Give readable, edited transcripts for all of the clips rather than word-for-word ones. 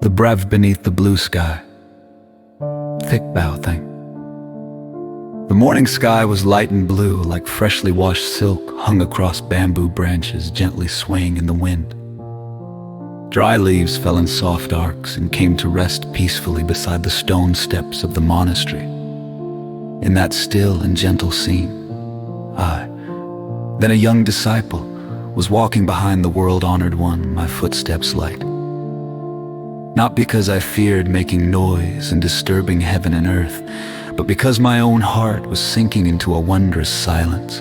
The breath beneath the blue sky. Thích Bảo Thành. The morning sky was light and blue, like freshly washed silk hung across bamboo branches gently swaying in the wind. Dry leaves fell in soft arcs and came to rest peacefully beside the stone steps of the monastery. In that still and gentle scene, I, then a young disciple, was walking behind the world-honored one, my footsteps light. Not because I feared making noise and disturbing heaven and earth, but because my own heart was sinking into a wondrous silence.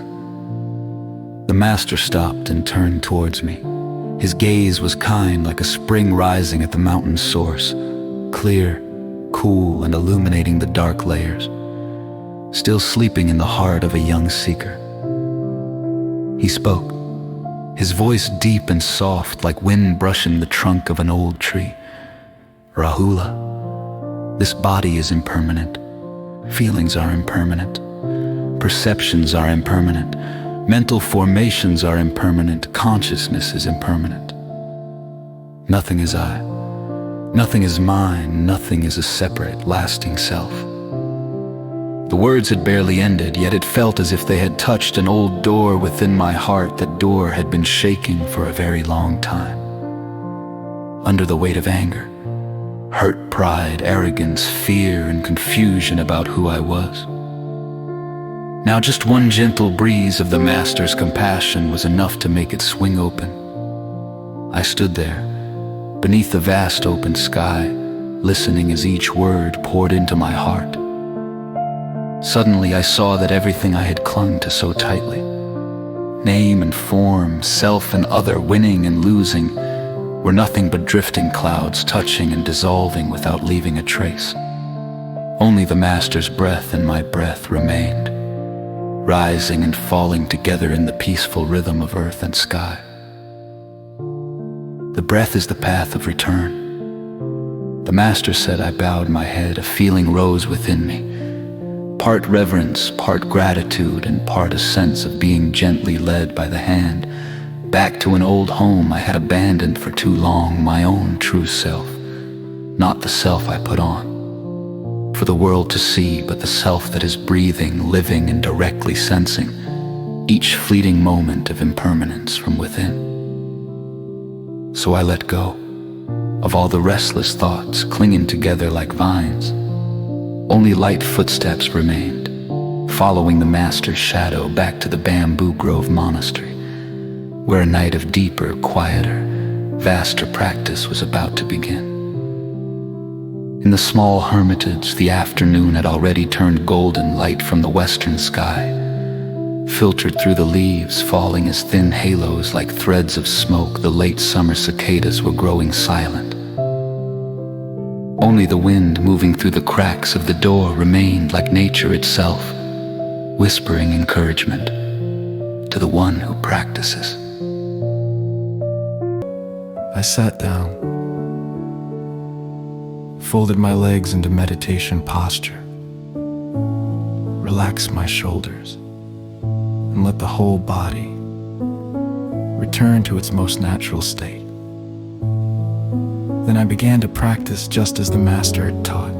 The master stopped and turned towards me. His gaze was kind, like a spring rising at the mountain's source, clear, cool, and illuminating the dark layers, still sleeping in the heart of a young seeker. He spoke, his voice deep and soft, like wind brushing the trunk of an old tree. Rahula, this body is impermanent. Feelings are impermanent. Perceptions are impermanent. Mental formations are impermanent. Consciousness is impermanent. Nothing is I. Nothing is mine. Nothing is a separate, lasting self. The words had barely ended, yet it felt as if they had touched an old door within my heart. That door had been shaking for a very long time. Under the weight of anger, hurt, pride, arrogance, fear, and confusion about who I was. Now just one gentle breeze of the Master's compassion was enough to make it swing open. I stood there, beneath the vast open sky, listening as each word poured into my heart. Suddenly I saw that everything I had clung to so tightly, name and form, self and other, winning and losing, were nothing but drifting clouds, touching and dissolving without leaving a trace. Only the Master's breath and my breath remained, rising and falling together in the peaceful rhythm of earth and sky. The breath is the path of return. The Master said. I bowed my head. A feeling rose within me, part reverence, part gratitude, and part a sense of being gently led by the hand back to an old home I had abandoned for too long, my own true self, not the self I put on for the world to see, but the self that is breathing, living, and directly sensing each fleeting moment of impermanence from within. So I let go of all the restless thoughts clinging together like vines. Only light footsteps remained, following the Master's shadow back to the bamboo grove monastery, where a night of deeper, quieter, vaster practice was about to begin. In the small hermitage, the afternoon had already turned golden. Light from the western sky filtered through the leaves, falling as thin halos like threads of smoke. The late summer cicadas were growing silent. Only the wind moving through the cracks of the door remained, like nature itself, whispering encouragement to the one who practices. I sat down, folded my legs into meditation posture, relaxed my shoulders, and let the whole body return to its most natural state. Then I began to practice just as the Master had taught,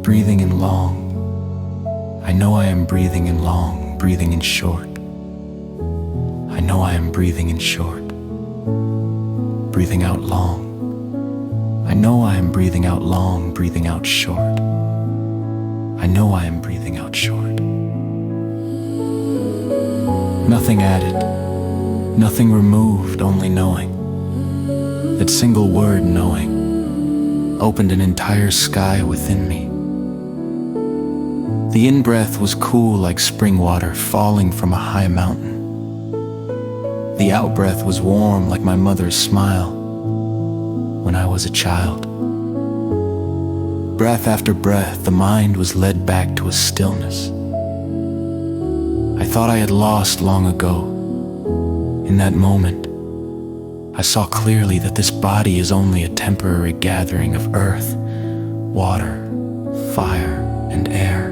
breathing in long. I know I am breathing in long, breathing in short. I know I am breathing in short. Breathing out long. I know I am breathing out long, breathing out short. I know I am breathing out short. Nothing added, nothing removed, only knowing. That single word, knowing, opened an entire sky within me. The in-breath was cool like spring water falling from a high mountain. The out-breath was warm like my mother's smile when I was a child. Breath after breath, the mind was led back to a stillness I thought I had lost long ago. In that moment, I saw clearly that this body is only a temporary gathering of earth, water, fire, and air.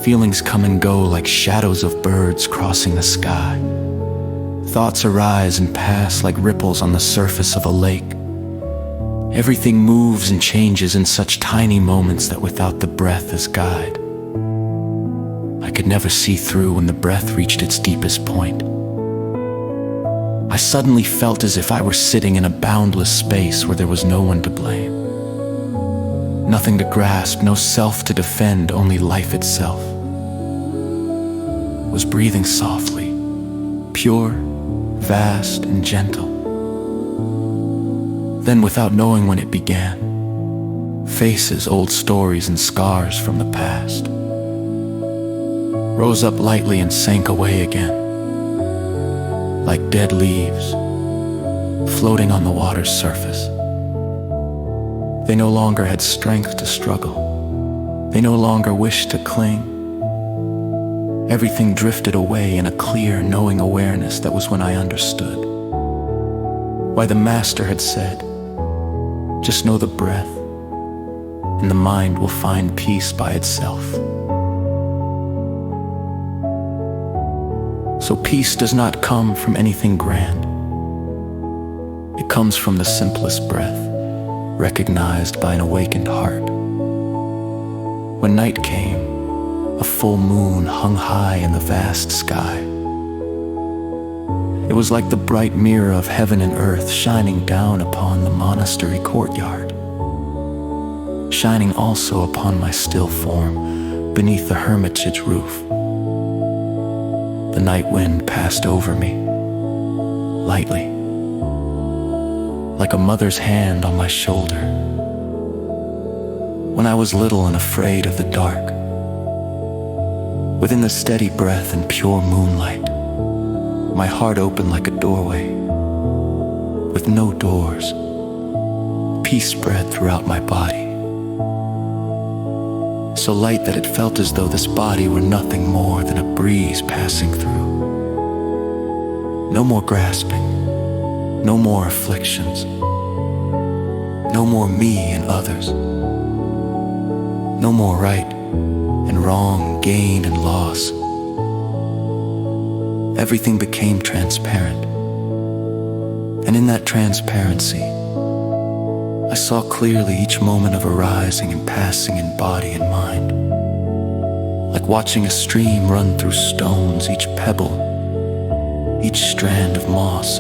Feelings come and go like shadows of birds crossing the sky. Thoughts arise and pass like ripples on the surface of a lake. Everything moves and changes in such tiny moments that without the breath as guide, I could never see through when the breath reached its deepest point. I suddenly felt as if I were sitting in a boundless space where there was no one to blame. Nothing to grasp, no self to defend, only life itself was breathing softly, pure, vast, and gentle. Then, without knowing when it began, faces, old stories, and scars from the past rose up lightly and sank away again, like dead leaves floating on the water's surface. They no longer had strength to struggle. They no longer wished to cling. Everything drifted away in a clear, knowing awareness that was when I understood why the Master had said, just know the breath, and the mind will find peace by itself. So peace does not come from anything grand. It comes from the simplest breath, recognized by an awakened heart. When night came, a full moon hung high in the vast sky. It was like the bright mirror of heaven and earth shining down upon the monastery courtyard, shining also upon my still form beneath the hermitage roof. The night wind passed over me, lightly, like a mother's hand on my shoulder. When I was little and afraid of the dark, within the steady breath and pure moonlight, my heart opened like a doorway. With no doors, peace spread throughout my body, so light that it felt as though this body were nothing more than a breeze passing through. No more grasping, no more afflictions, no more me and others, no more right and wrong, gain and loss. Everything became transparent, and in that transparency, I saw clearly each moment of arising and passing in body and mind, like watching a stream run through stones, each pebble, each strand of moss,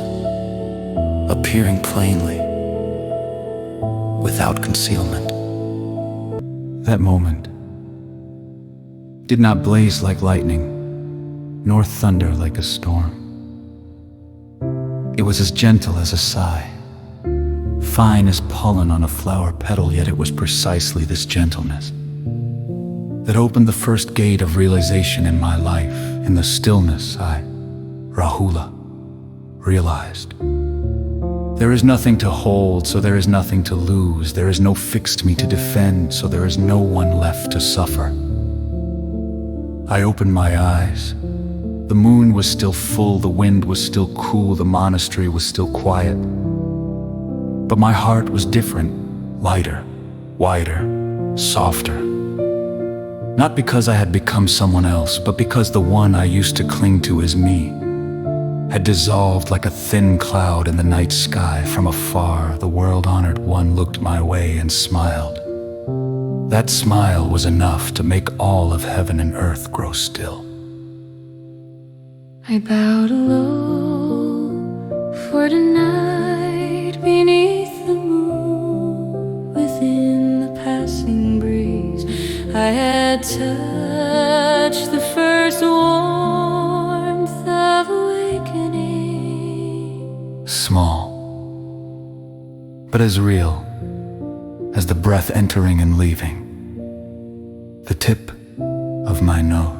appearing plainly, without concealment. That moment did not blaze like lightning, nor thunder like a storm. It was as gentle as a sigh, fine as pollen on a flower petal, yet it was precisely this gentleness that opened the first gate of realization in my life. In the stillness, I, Rahula, realized there is nothing to hold, so there is nothing to lose. There is no fixed me to defend, so there is no one left to suffer. I opened my eyes. The moon was still full, the wind was still cool, the monastery was still quiet. But my heart was different, lighter, wider, softer. Not because I had become someone else, but because the one I used to cling to as me had dissolved like a thin cloud in the night sky. From afar, the world-honored one looked my way and smiled. That smile was enough to make all of heaven and earth grow still. I bowed low for tonight beneath the moon, within the passing breeze. I had touched the first warmth of awakening. Small, but as real as the breath entering and leaving, the tip of my nose.